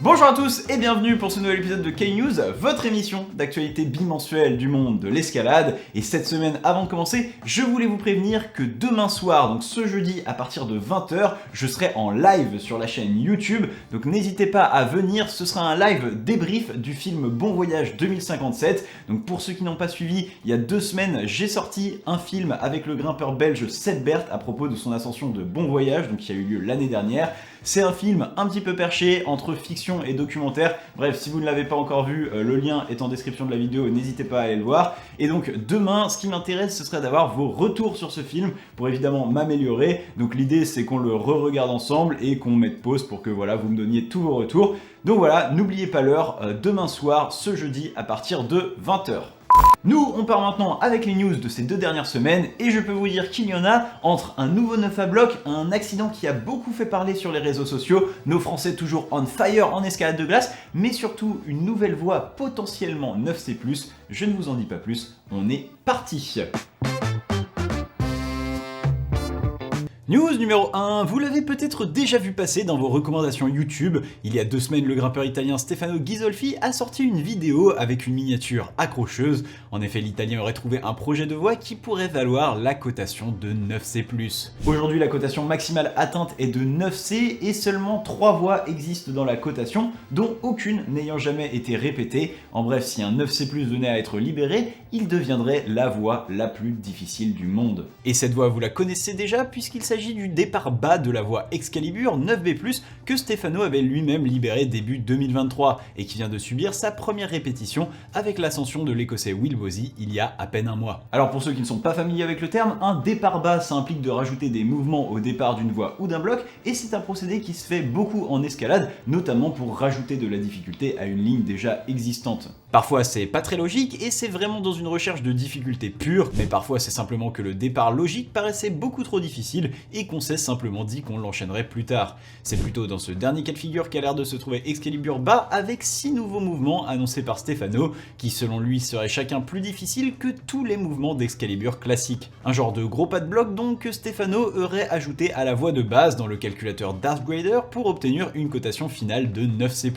Bonjour à tous et bienvenue pour ce nouvel épisode de K-News, votre émission d'actualité bimensuelle du monde de l'escalade. Et cette semaine, avant de commencer, je voulais vous prévenir que demain soir, donc ce jeudi à partir de 20h, je serai en live sur la chaîne YouTube. Donc n'hésitez pas à venir, ce sera un live débrief du film Bon Voyage 2057. Donc pour ceux qui n'ont pas suivi, il y a 2 semaines, j'ai sorti un film avec le grimpeur belge Seth Bert à propos de son ascension de Bon Voyage, donc qui a eu lieu l'année dernière. C'est un film un petit peu perché entre fiction et documentaire. Bref, si vous ne l'avez pas encore vu, le lien est en description de la vidéo, n'hésitez pas à aller le voir. Et donc demain, ce qui m'intéresse, ce serait d'avoir vos retours sur ce film pour évidemment m'améliorer. Donc l'idée, c'est qu'on le re-regarde ensemble et qu'on mette pause pour que voilà, vous me donniez tous vos retours. Donc voilà, n'oubliez pas l'heure, demain soir, ce jeudi, à partir de 20h. Nous, on part maintenant avec les news de ces 2 dernières semaines et je peux vous dire qu'il y en a entre un nouveau neuf à bloc, un accident qui a beaucoup fait parler sur les réseaux sociaux, nos Français toujours on fire en escalade de glace, mais surtout une nouvelle voie potentiellement 9C+. Je ne vous en dis pas plus, on est parti. News numéro 1, vous l'avez peut-être déjà vu passer dans vos recommandations YouTube. Il y a 2 semaines, le grimpeur italien Stefano Ghisolfi a sorti une vidéo avec une miniature accrocheuse. En effet, l'Italien aurait trouvé un projet de voie qui pourrait valoir la cotation de 9C+. Aujourd'hui, la cotation maximale atteinte est de 9C et seulement 3 voies existent dans la cotation, dont aucune n'ayant jamais été répétée. En bref, si un 9C+ venait à être libéré, il deviendrait la voie la plus difficile du monde. Et cette voie, vous la connaissez déjà puisqu'il s'agit du départ bas de la voie Excalibur 9B+, que Stefano avait lui-même libéré début 2023 et qui vient de subir sa première répétition avec l'ascension de l'Écossais Will Bosey il y a à peine un mois. Alors pour ceux qui ne sont pas familiers avec le terme, un départ bas ça implique de rajouter des mouvements au départ d'une voie ou d'un bloc et c'est un procédé qui se fait beaucoup en escalade, notamment pour rajouter de la difficulté à une ligne déjà existante. Parfois c'est pas très logique et c'est vraiment dans une recherche de difficulté pure, mais parfois c'est simplement que le départ logique paraissait beaucoup trop difficile et qu'on s'est simplement dit qu'on l'enchaînerait plus tard. C'est plutôt dans ce dernier cas de figure qu'a l'air de se trouver Excalibur bas avec 6 nouveaux mouvements annoncés par Stefano, qui selon lui seraient chacun plus difficiles que tous les mouvements d'Excalibur classiques. Un genre de gros pas de bloc donc que Stefano aurait ajouté à la voie de base dans le calculateur Darthgrader pour obtenir une cotation finale de 9C+.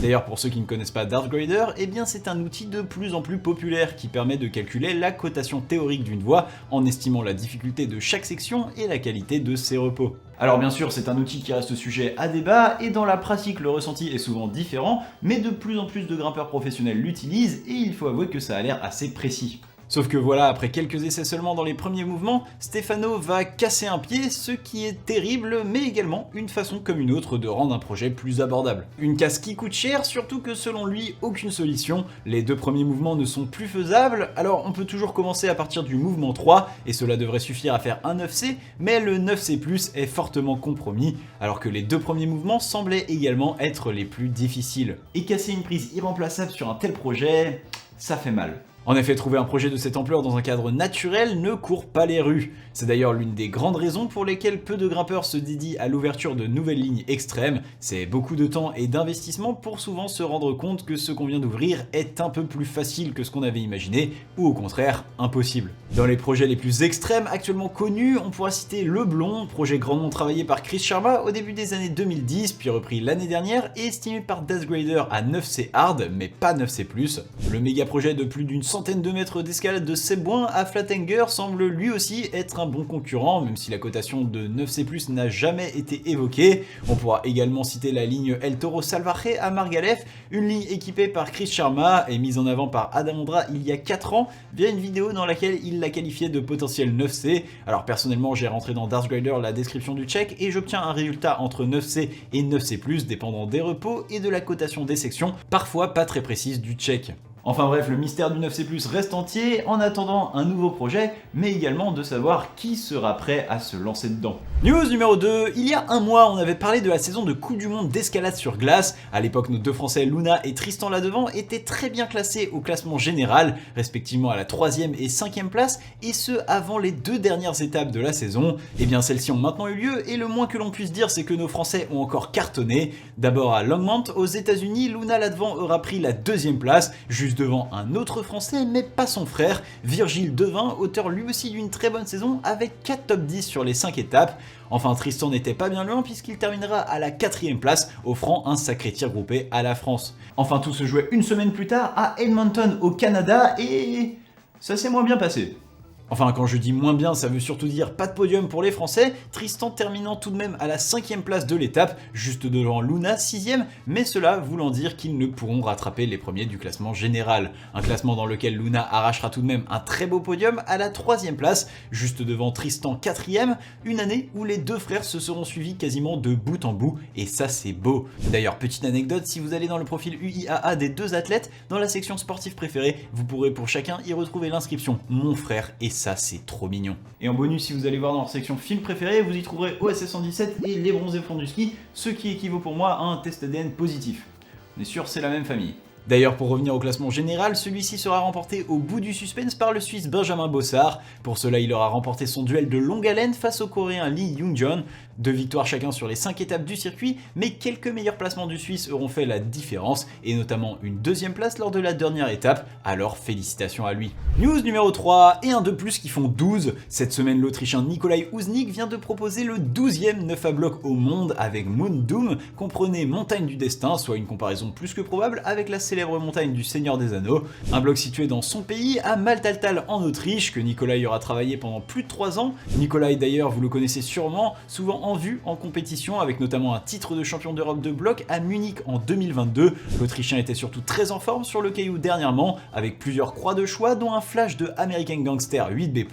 D'ailleurs pour ceux qui ne connaissent pas Darthgrader, eh bien c'est un outil de plus en plus populaire qui permet de calculer la cotation théorique d'une voie en estimant la difficulté de chaque section et la qualité de ses repos. Alors bien sûr, c'est un outil qui reste sujet à débat et dans la pratique, le ressenti est souvent différent, mais de plus en plus de grimpeurs professionnels l'utilisent et il faut avouer que ça a l'air assez précis. Sauf que voilà, après quelques essais seulement dans les premiers mouvements, Stefano va casser un pied, ce qui est terrible, mais également une façon comme une autre de rendre un projet plus abordable. Une casse qui coûte cher, surtout que selon lui, aucune solution, les 2 premiers mouvements ne sont plus faisables, alors on peut toujours commencer à partir du mouvement 3, et cela devrait suffire à faire un 9C, mais le 9C+, est fortement compromis, alors que les 2 premiers mouvements semblaient également être les plus difficiles. Et casser une prise irremplaçable sur un tel projet, ça fait mal. En effet, trouver un projet de cette ampleur dans un cadre naturel ne court pas les rues. C'est d'ailleurs l'une des grandes raisons pour lesquelles peu de grimpeurs se dédient à l'ouverture de nouvelles lignes extrêmes. C'est beaucoup de temps et d'investissement pour souvent se rendre compte que ce qu'on vient d'ouvrir est un peu plus facile que ce qu'on avait imaginé, ou au contraire, impossible. Dans les projets les plus extrêmes actuellement connus, on pourra citer Le Blond, projet grandement travaillé par Chris Sharma au début des années 2010, puis repris l'année dernière et estimé par Darthgrader à 9C hard, mais pas 9C+. Le méga projet de plus d'une centaine de mètres d'escalade de Sebouin à Flatanger semble lui aussi être un bon concurrent, même si la cotation de 9C+, n'a jamais été évoquée. On pourra également citer la ligne El Toro Salvaje à Margalef, une ligne équipée par Chris Sharma et mise en avant par Adam Ondra il y a 4 ans via une vidéo dans laquelle il l'a qualifiée de potentiel 9C. Alors personnellement j'ai rentré dans Darthgrader la description du check et j'obtiens un résultat entre 9C et 9C+, dépendant des repos et de la cotation des sections, parfois pas très précise du check. Enfin bref, le mystère du 9C+, reste entier en attendant un nouveau projet, mais également de savoir qui sera prêt à se lancer dedans. News numéro 2, il y a un mois, on avait parlé de la saison de Coupe du Monde d'escalade sur glace. À l'époque, nos 2 Français Luna et Tristan Ladevant étaient très bien classés au classement général, respectivement à la 3e et 5e place, et ce avant les 2 dernières étapes de la saison. Et bien celles-ci ont maintenant eu lieu, et le moins que l'on puisse dire, c'est que nos Français ont encore cartonné. D'abord à Longmont, aux États-Unis, Luna Ladevant aura pris la 2e place, juste juste devant un autre Français, mais pas son frère, Virgile Devin, auteur lui aussi d'une très bonne saison avec 4 top 10 sur les 5 étapes. Enfin, Tristan n'était pas bien loin puisqu'il terminera à la 4ème place, offrant un sacré tir groupé à la France. Enfin, tout se jouait une semaine plus tard à Edmonton au Canada et ça s'est moins bien passé. Enfin, quand je dis moins bien, ça veut surtout dire pas de podium pour les Français, Tristan terminant tout de même à la 5ème place de l'étape, juste devant Luna 6ème, mais cela voulant dire qu'ils ne pourront rattraper les premiers du classement général. Un classement dans lequel Luna arrachera tout de même un très beau podium à la 3ème place, juste devant Tristan 4ème, une année où les deux frères se seront suivis quasiment de bout en bout, et ça c'est beau. D'ailleurs, petite anecdote, si vous allez dans le profil UIAA des deux athlètes, dans la section sportif préférée, vous pourrez pour chacun y retrouver l'inscription « Mon frère » et ça c'est trop mignon. Et en bonus, si vous allez voir dans leur section film préféré, vous y trouverez OSS 117 et les bronzés font du ski, ce qui équivaut pour moi à un test ADN positif. On est sûr, c'est la même famille. D'ailleurs, pour revenir au classement général, celui-ci sera remporté au bout du suspense par le Suisse Benjamin Bossard. Pour cela, il aura remporté son duel de longue haleine face au Coréen Lee Young-jeon. 2 victoires chacun sur les 5 étapes du circuit, mais quelques meilleurs placements du Suisse auront fait la différence, et notamment une 2ème place lors de la dernière étape, alors félicitations à lui. News numéro 3, et un de plus qui font 12. Cette semaine, l'Autrichien Nikolai Uznik vient de proposer le 12e 9 à bloc au monde avec Moon Doom, comprenez Montagne du Destin, soit une comparaison plus que probable avec la célèbre montagne du Seigneur des Anneaux, un bloc situé dans son pays, à Maltaltal en Autriche, que Nikolai aura travaillé pendant plus de 3 ans. Nikolai d'ailleurs, vous le connaissez sûrement, souvent en vue en compétition avec notamment un titre de champion d'Europe de bloc à Munich en 2022. L'Autrichien était surtout très en forme sur le caillou dernièrement avec plusieurs croix de choix dont un flash de American Gangster 8B+,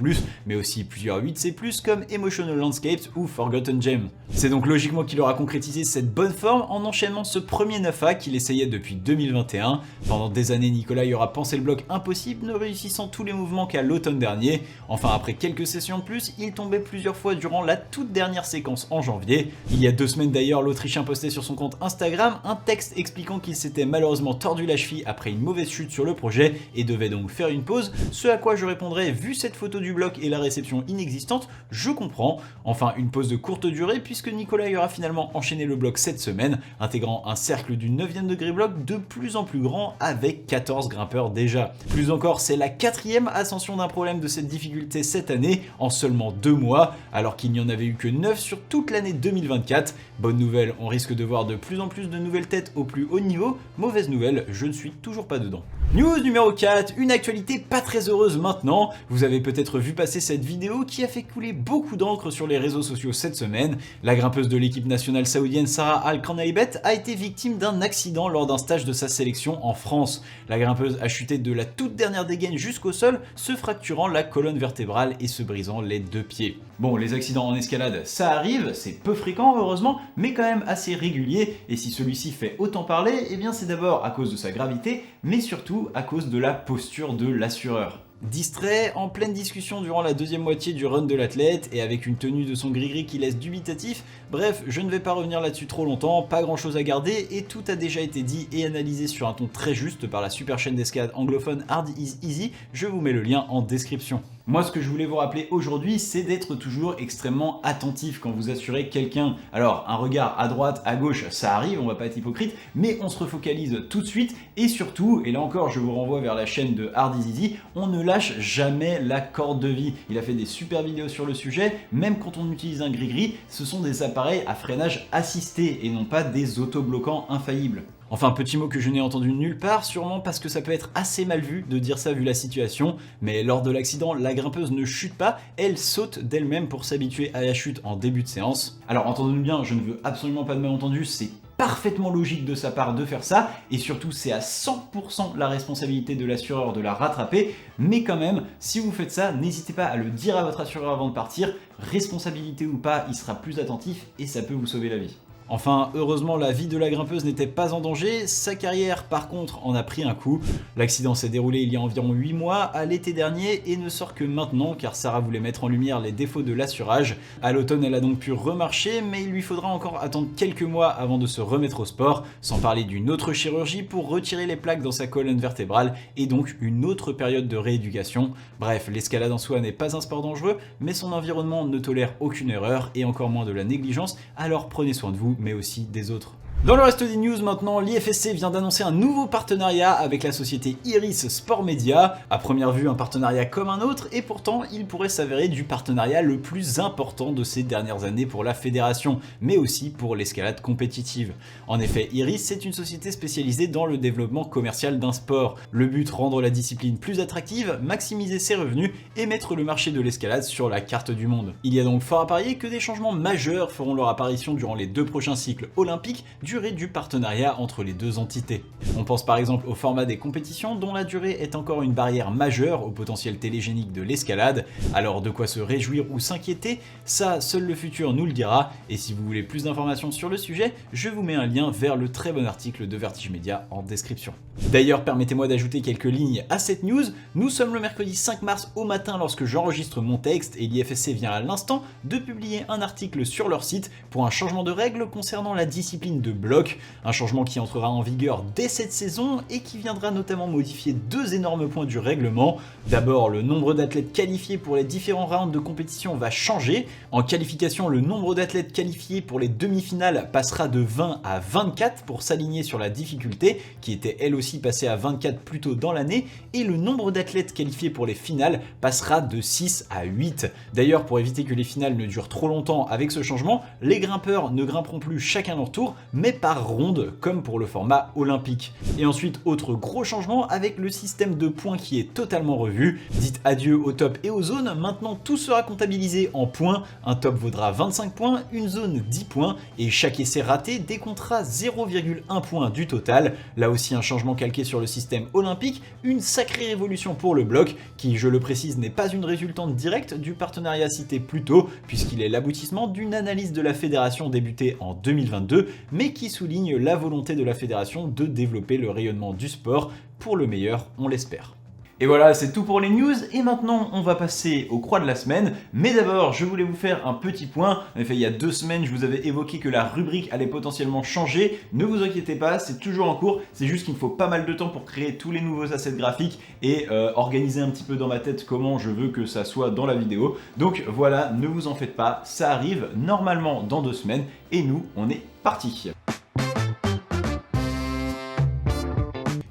mais aussi plusieurs 8C+, comme Emotional Landscapes ou Forgotten Gems. C'est donc logiquement qu'il aura concrétisé cette bonne forme en enchaînant ce premier 9A qu'il essayait depuis 2021. Pendant des années, Nikolai aura pensé le bloc impossible, ne réussissant tous les mouvements qu'à l'automne dernier. Enfin, après quelques sessions de plus, il tombait plusieurs fois durant la toute dernière séquence en janvier. Il y a 2 semaines d'ailleurs, l'Autrichien postait sur son compte Instagram un texte expliquant qu'il s'était malheureusement tordu la cheville après une mauvaise chute sur le projet et devait donc faire une pause, ce à quoi je répondrais, vu cette photo du bloc et la réception inexistante, je comprends. Enfin, une pause de courte durée puisque Nikolai aura finalement enchaîné le bloc cette semaine, intégrant un cercle du 9e degré bloc de plus en plus grand avec 14 grimpeurs déjà. Plus encore, c'est la 4ème ascension d'un problème de cette difficulté cette année en seulement 2 mois, alors qu'il n'y en avait eu que 9 sur toute l'année 2024. Bonne nouvelle, on risque de voir de plus en plus de nouvelles têtes au plus haut niveau. Mauvaise nouvelle, je ne suis toujours pas dedans. News numéro 4, une actualité pas très heureuse maintenant. Vous avez peut-être vu passer cette vidéo qui a fait couler beaucoup d'encre sur les réseaux sociaux cette semaine. La grimpeuse de l'équipe nationale saoudienne Sarah Al-Kanaibet a été victime d'un accident lors d'un stage de sa sélection en France. La grimpeuse a chuté de la toute dernière dégaine jusqu'au sol, se fracturant la colonne vertébrale et se brisant les 2 pieds. Bon, les accidents en escalade, ça arrive, c'est peu fréquent heureusement, mais quand même assez régulier, et si celui-ci fait autant parler, eh bien c'est d'abord à cause de sa gravité, mais surtout à cause de la posture de l'assureur. Distrait, en pleine discussion durant la 2e moitié du run de l'athlète et avec une tenue de son gris-gris qui laisse dubitatif, bref, je ne vais pas revenir là-dessus trop longtemps, pas grand chose à garder et tout a déjà été dit et analysé sur un ton très juste par la super chaîne d'escalade anglophone Hard Is Easy, je vous mets le lien en description. Moi, ce que je voulais vous rappeler aujourd'hui, c'est d'être toujours extrêmement attentif quand vous assurez quelqu'un. Alors, un regard à droite, à gauche, ça arrive, on va pas être hypocrite, mais on se refocalise tout de suite et surtout, et là encore, je vous renvoie vers la chaîne de Hard Is Easy, on ne lâche jamais la corde de vie. Il a fait des super vidéos sur le sujet, même quand on utilise un gris-gris, ce sont des appareils à freinage assisté et non pas des autobloquants infaillibles. Enfin, petit mot que je n'ai entendu nulle part, sûrement parce que ça peut être assez mal vu de dire ça vu la situation, mais lors de l'accident, la grimpeuse ne chute pas, elle saute d'elle-même pour s'habituer à la chute en début de séance. Alors entendez-nous bien, je ne veux absolument pas de malentendu, c'est parfaitement logique de sa part de faire ça, et surtout c'est à 100% la responsabilité de l'assureur de la rattraper, mais quand même, si vous faites ça, n'hésitez pas à le dire à votre assureur avant de partir, responsabilité ou pas, il sera plus attentif et ça peut vous sauver la vie. Enfin, heureusement, la vie de la grimpeuse n'était pas en danger, sa carrière par contre en a pris un coup. L'accident s'est déroulé il y a environ 8 mois, à l'été dernier, et ne sort que maintenant car Sarah voulait mettre en lumière les défauts de l'assurage. À l'automne, elle a donc pu remarcher, mais il lui faudra encore attendre quelques mois avant de se remettre au sport, sans parler d'une autre chirurgie pour retirer les plaques dans sa colonne vertébrale, et donc une autre période de rééducation. Bref, l'escalade en soi n'est pas un sport dangereux, mais son environnement ne tolère aucune erreur, et encore moins de la négligence, alors prenez soin de vous, mais aussi des autres. Dans le reste des news maintenant, l'IFSC vient d'annoncer un nouveau partenariat avec la société Iris Sport Media. À première vue, un partenariat comme un autre, et pourtant il pourrait s'avérer du partenariat le plus important de ces dernières années pour la fédération, mais aussi pour l'escalade compétitive. En effet, Iris, c'est une société spécialisée dans le développement commercial d'un sport. Le but, rendre la discipline plus attractive, maximiser ses revenus et mettre le marché de l'escalade sur la carte du monde. Il y a donc fort à parier que des changements majeurs feront leur apparition durant les 2 prochains cycles olympiques du partenariat entre les deux entités. On pense par exemple au format des compétitions dont la durée est encore une barrière majeure au potentiel télégénique de l'escalade. Alors de quoi se réjouir ou s'inquiéter, ça seul le futur nous le dira, et si vous voulez plus d'informations sur le sujet, je vous mets un lien vers le très bon article de Vertige Media en description. D'ailleurs, permettez-moi d'ajouter quelques lignes à cette news. Nous sommes le mercredi 5 mars au matin lorsque j'enregistre mon texte et l'IFSC vient à l'instant de publier un article sur leur site pour un changement de règles concernant la discipline de bloc, un changement qui entrera en vigueur dès cette saison et qui viendra notamment modifier 2 énormes points du règlement. D'abord, le nombre d'athlètes qualifiés pour les différents rounds de compétition va changer. En qualification, le nombre d'athlètes qualifiés pour les demi-finales passera de 20 à 24 pour s'aligner sur la difficulté, qui était elle aussi passée à 24 plus tôt dans l'année, et le nombre d'athlètes qualifiés pour les finales passera de 6 à 8. D'ailleurs, pour éviter que les finales ne durent trop longtemps avec ce changement, les grimpeurs ne grimperont plus chacun leur tour, mais par ronde, comme pour le format olympique. Et ensuite, autre gros changement avec le système de points qui est totalement revu. Dites adieu au top et aux zones, maintenant tout sera comptabilisé en points. Un top vaudra 25 points, une zone 10 points, et chaque essai raté décomptera 0,1 point du total. Là aussi un changement calqué sur le système olympique, une sacrée révolution pour le bloc, qui je le précise n'est pas une résultante directe du partenariat cité plus tôt, puisqu'il est l'aboutissement d'une analyse de la fédération débutée en 2022, mais qui souligne la volonté de la fédération de développer le rayonnement du sport pour le meilleur, on l'espère. Et voilà, c'est tout pour les news, et maintenant on va passer aux croix de la semaine. Mais d'abord, je voulais vous faire un petit point. En effet, il y a 2 semaines, je vous avais évoqué que la rubrique allait potentiellement changer. Ne vous inquiétez pas, c'est toujours en cours. C'est juste qu'il me faut pas mal de temps pour créer tous les nouveaux assets graphiques et organiser un petit peu dans ma tête comment je veux que ça soit dans la vidéo. Donc voilà, ne vous en faites pas, ça arrive normalement dans 2 semaines, et nous, on est parti.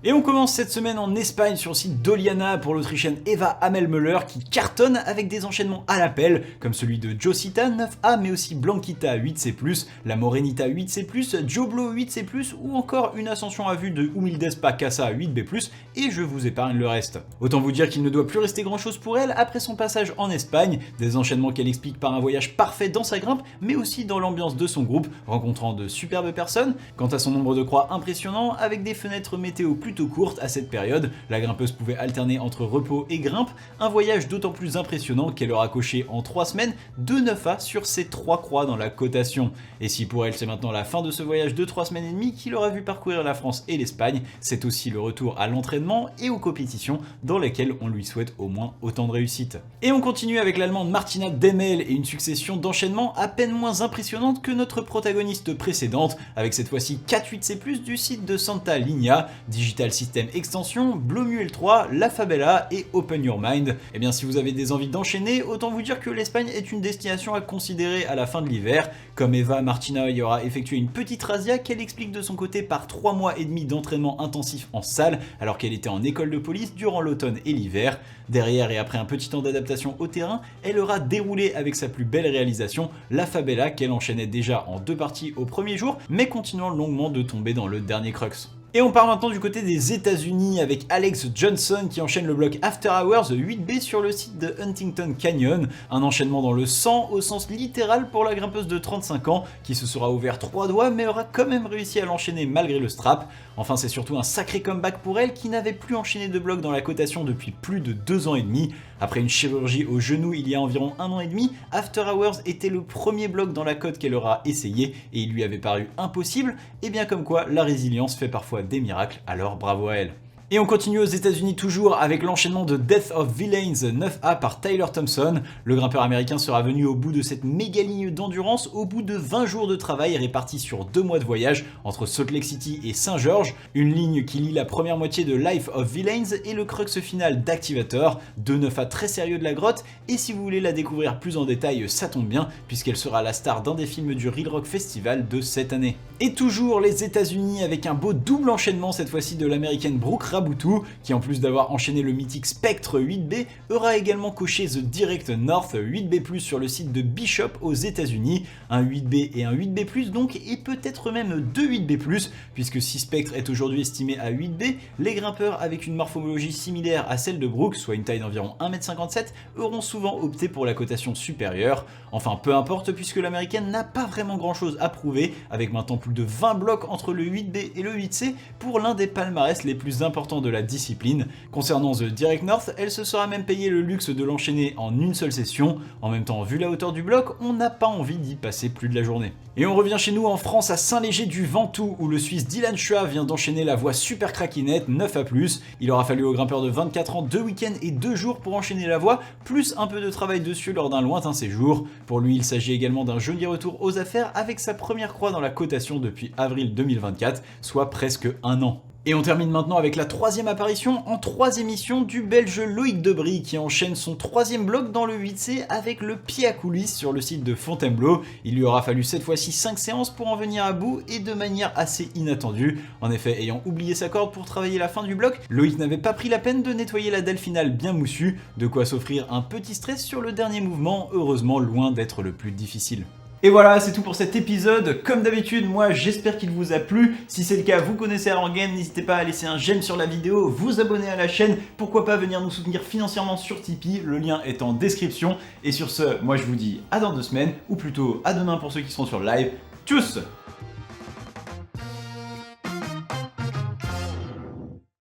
Et on commence cette semaine en Espagne sur le site d'Oliana pour l'Autrichienne Eva Hamel-Möller qui cartonne avec des enchaînements à l'appel comme celui de Josita 9A mais aussi Blanquita 8C+, la Morenita 8C+, Joblo 8C+, ou encore une ascension à vue de Humildes Pacasa 8B+, et je vous épargne le reste. Autant vous dire qu'il ne doit plus rester grand chose pour elle après son passage en Espagne, des enchaînements qu'elle explique par un voyage parfait dans sa grimpe mais aussi dans l'ambiance de son groupe, rencontrant de superbes personnes. Quant à son nombre de croix impressionnant, avec des fenêtres météo plutôt courte à cette période, la grimpeuse pouvait alterner entre repos et grimpe, un voyage d'autant plus impressionnant qu'elle aura coché en 3 semaines 2 9A sur ses 3 croix dans la cotation. Et si pour elle c'est maintenant la fin de ce voyage de 3 semaines et demie qui l'aura vu parcourir la France et l'Espagne, c'est aussi le retour à l'entraînement et aux compétitions dans lesquelles on lui souhaite au moins autant de réussite. Et on continue avec l'allemande Martina Demmel et une succession d'enchaînements à peine moins impressionnante que notre protagoniste précédente, avec cette fois-ci 4-8C+, du site de Santa Linea, Digital System Extension, Blomuel 3, La Fabella et Open Your Mind. Et bien si vous avez des envies d'enchaîner, autant vous dire que l'Espagne est une destination à considérer à la fin de l'hiver. Comme Eva, Martina y aura effectué une petite razzia qu'elle explique de son côté par 3 mois et demi d'entraînement intensif en salle alors qu'elle était en école de police durant l'automne et l'hiver. Derrière et après un petit temps d'adaptation au terrain, elle aura déroulé avec sa plus belle réalisation, La Fabella, qu'elle enchaînait déjà en 2 parties au premier jour, mais continuant longuement de tomber dans le dernier crux. Et on part maintenant du côté des États-Unis avec Alex Johnson qui enchaîne le bloc After Hours 8B sur le site de Huntington Canyon. Un enchaînement dans le sang au sens littéral pour la grimpeuse de 35 ans qui se sera ouvert 3 doigts mais aura quand même réussi à l'enchaîner malgré le strap. Enfin c'est surtout un sacré comeback pour elle qui n'avait plus enchaîné de bloc dans la cotation depuis plus de 2 ans et demi. Après une chirurgie au genou il y a environ 1 an et demi, After Hours était le premier bloc dans la cote qu'elle aura essayé et il lui avait paru impossible. Et bien comme quoi la résilience fait parfois des miracles, alors bravo à elle. Et on continue aux États-Unis toujours avec l'enchaînement de Death of Villains 9A par Tyler Thompson. Le grimpeur américain sera venu au bout de cette méga ligne d'endurance au bout de 20 jours de travail répartis sur 2 mois de voyage entre Salt Lake City et Saint-Georges. Une ligne qui lie la première moitié de Life of Villains et le crux final d'Activator, 2 9A très sérieux de la grotte. Et si vous voulez la découvrir plus en détail, ça tombe bien puisqu'elle sera la star d'un des films du Reel Rock Festival de cette année. Et toujours les États-Unis avec un beau double enchaînement cette fois-ci de l'américaine Brooke Raboutou, qui en plus d'avoir enchaîné le mythique Spectre 8B, aura également coché The Direct North 8B+, sur le site de Bishop aux États-Unis, un 8B et un 8B+, donc, et peut-être même 2 8B+, puisque si Spectre est aujourd'hui estimé à 8B, les grimpeurs avec une morphologie similaire à celle de Brooke, soit une taille d'environ 1m57, auront souvent opté pour la cotation supérieure. Enfin, peu importe, puisque l'américaine n'a pas vraiment grand chose à prouver, avec maintenant plus de 20 blocs entre le 8B et le 8C pour l'un des palmarès les plus importants de la discipline. Concernant The Direct North, elle se sera même payé le luxe de l'enchaîner en une seule session. En même temps, vu la hauteur du bloc, on n'a pas envie d'y passer plus de la journée. Et on revient chez nous en France à Saint-Léger du Ventoux, où le Suisse Dylan Schua vient d'enchaîner la voie super craquinette 9A+. Il aura fallu au grimpeur de 24 ans 2 week-ends et 2 jours pour enchaîner la voie, plus un peu de travail dessus lors d'un lointain séjour. Pour lui, il s'agit également d'un joli retour aux affaires avec sa première croix dans la cotation depuis avril 2024, soit presque un an. Et on termine maintenant avec la 3e apparition en 3 émissions du Belge Loïc Debry qui enchaîne son 3e bloc dans le 8C avec le pied à coulisses sur le site de Fontainebleau. Il lui aura fallu cette fois-ci 5 séances pour en venir à bout et de manière assez inattendue. En effet, ayant oublié sa corde pour travailler la fin du bloc, Loïc n'avait pas pris la peine de nettoyer la dalle finale bien moussue, de quoi s'offrir un petit stress sur le dernier mouvement, heureusement loin d'être le plus difficile. Et voilà, c'est tout pour cet épisode. Comme d'habitude, moi j'espère qu'il vous a plu. Si c'est le cas, vous connaissez Arangain, n'hésitez pas à laisser un j'aime sur la vidéo, vous abonner à la chaîne, pourquoi pas venir nous soutenir financièrement sur Tipeee, le lien est en description. Et sur ce, moi je vous dis à dans 2 semaines, ou plutôt à demain pour ceux qui seront sur le live. Tchuss!